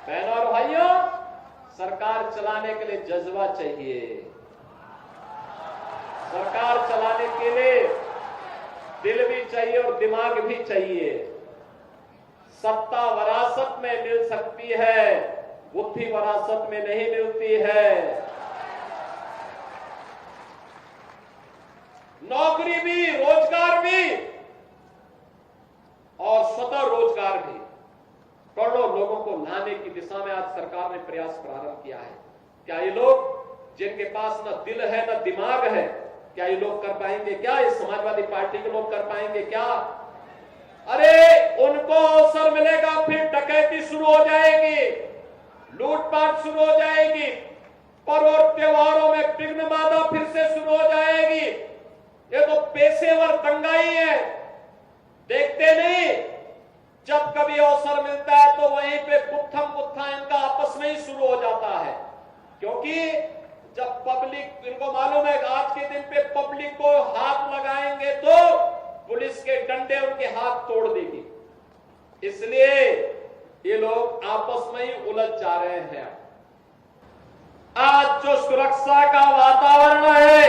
बहनों और भाइयों, सरकार चलाने के लिए जज्बा चाहिए। सरकार चलाने के लिए दिल भी चाहिए और दिमाग भी चाहिए। सत्ता वरासत में मिल सकती है, बुद्धि वरासत में नहीं मिलती है। नौकरी भी, रोजगार भी और स्वतः रोजगार भी करोड़ों लोगों को लाने की दिशा में आज सरकार ने प्रयास प्रारंभ किया है। क्या ये लोग जिनके पास न दिल है न दिमाग है, क्या ये लोग कर पाएंगे? क्या ये समाजवादी पार्टी के लोग कर पाएंगे क्या? अरे उनको अवसर मिलेगा, फिर डकैती शुरू हो जाएगी, लूटपाट शुरू हो जाएगी, पर्व और त्योहारों में विघ्न बाधा फिर से शुरू हो जाएगी। ये तो पेशेवर दंगाई है, देखते नहीं। जब कभी अवसर मिलता है तो वहीं पे गुत्थम गुत्था इनका आपस में ही शुरू हो जाता है, क्योंकि जब पब्लिक, इनको मालूम है आज के दिन पे पब्लिक को हाथ लगाएंगे तो पुलिस के डंडे उनके हाथ तोड़ देगी। इसलिए ये लोग आपस में ही उलझ जा रहे हैं। आज जो सुरक्षा का वातावरण है,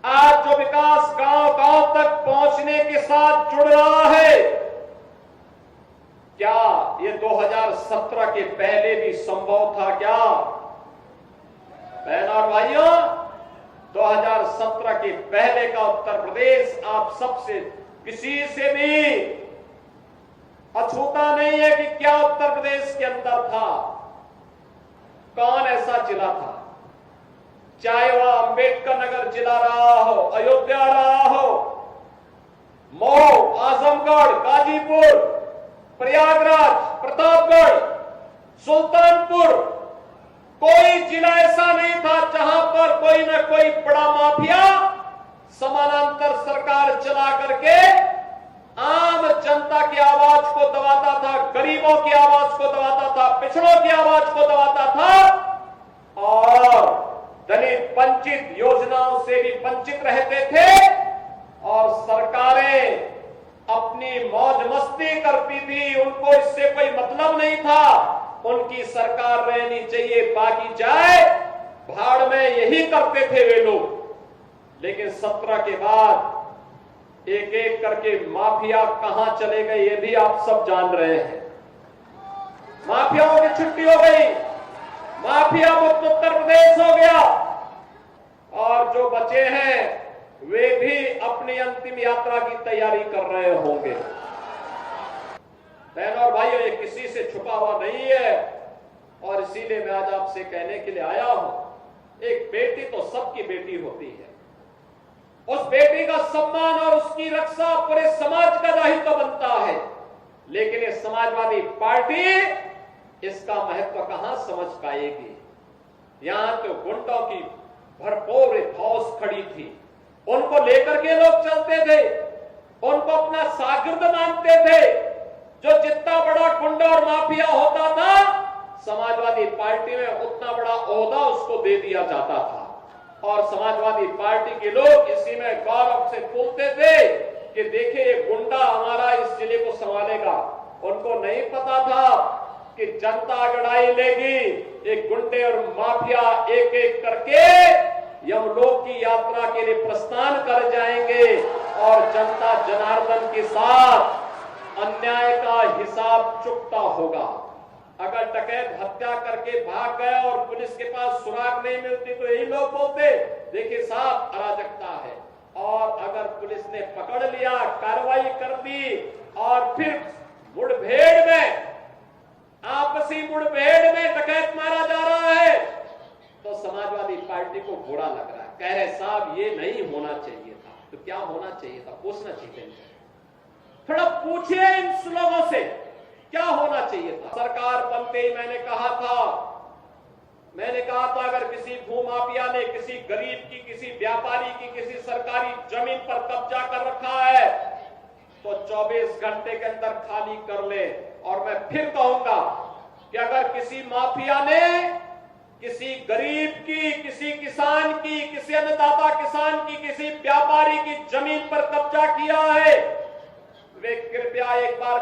आज जो विकास गांव गांव तक पहुंचने के साथ जुड़ रहा है, क्या ये 2017 के पहले भी संभव था क्या? बहनों और भाइयों, 2017 के पहले का उत्तर प्रदेश आप सबसे किसी से भी अछूता नहीं है कि क्या उत्तर प्रदेश के अंदर था, कौन ऐसा जिला था, चाहे वह अंबेडकर नगर जिला रहा हो, अयोध्या रहा हो, मऊ, आजमगढ़, गाजीपुर, प्रयागराज, प्रतापगढ़, सुल्तानपुर, कोई जिला ऐसा नहीं था जहां पर कोई न कोई बड़ा माफिया समानांतर सरकार चला करके आम जनता की आवाज को दबाता था, गरीबों की आवाज को दबाता था, पिछड़ों की आवाज को दबाता था और दलित वंचित योजनाओं से भी वंचित रहते थे और सरकारें अपनी मौज मस्ती करती थी, उनको इससे कोई मतलब नहीं था। उनकी सरकार रहनी चाहिए, बाकी जाए भाड़ में, यही करते थे वे लोग। लेकिन 17 के बाद एक एक करके माफिया कहां चले गए ये भी आप सब जान रहे हैं। माफियाओं की छुट्टी हो गई, माफिया मुक्त उत्तर प्रदेश हो गया और जो बचे हैं वे भी अपनी अंतिम यात्रा की तैयारी कर रहे होंगे। बहनों और भाइयों, ये किसी से छुपा हुआ नहीं है और इसीलिए मैं आज आपसे कहने के लिए आया हूं, एक बेटी तो सबकी बेटी होती है। उस बेटी का सम्मान और उसकी रक्षा पूरे समाज का दायित्व बनता है। लेकिन ये समाजवादी पार्टी इसका महत्व कहां समझ पाएगी? यहां तो गुंडों की भरपूर फौज खड़ी थी, उनको लेकर के लोग चलते थे, उनको अपना शागिर्द मानते थे। जो जितना बड़ा गुंडा और माफिया होता था, समाजवादी पार्टी में उतना बड़ा ओहदा उसको दे दिया जाता था और समाजवादी पार्टी के लोग इसी में गौरव से बोलते थे कि देखिए ये गुंडा हमारा इस जिले को संभालेगा। उनको नहीं पता था कि जनता अगड़ाई लेगी, एक गुंडे और माफिया एक एक करके यमलोक की यात्रा के लिए प्रस्थान कर जाएंगे और जनता जनार्दन के साथ अन्याय का हिसाब चुकता होगा। अगर डकैत हत्या करके भाग गया और पुलिस के पास सुराग नहीं मिलती तो यही लोग बोलते देखिए साहब अराजकता है, और अगर पुलिस ने पकड़ लिया, कार्रवाई कर दी और फिर मुठभेड़ में, आपसी मुठभेड़ में डकैत मारा जा रहा है तो समाजवादी पार्टी को बुरा लग रहा है, कह रहे साहब ये नहीं होना चाहिए था। तो क्या होना चाहिए था? पूछना चाहिए। थोड़ा पूछिए इन लोगों से क्या होना चाहिए था। सरकार बनते ही मैंने कहा था अगर किसी भूमाफिया ने किसी गरीब की, किसी व्यापारी की, किसी सरकारी जमीन पर कब्जा कर रखा है तो 24 घंटे के अंदर खाली कर ले। और मैं फिर कहूंगा कि अगर किसी माफिया ने किसी गरीब की, किसी किसान की, किसी अन्नदाता किसान की, किसी व्यापारी की जमीन पर कब्जा किया है, वे कृपया एक बार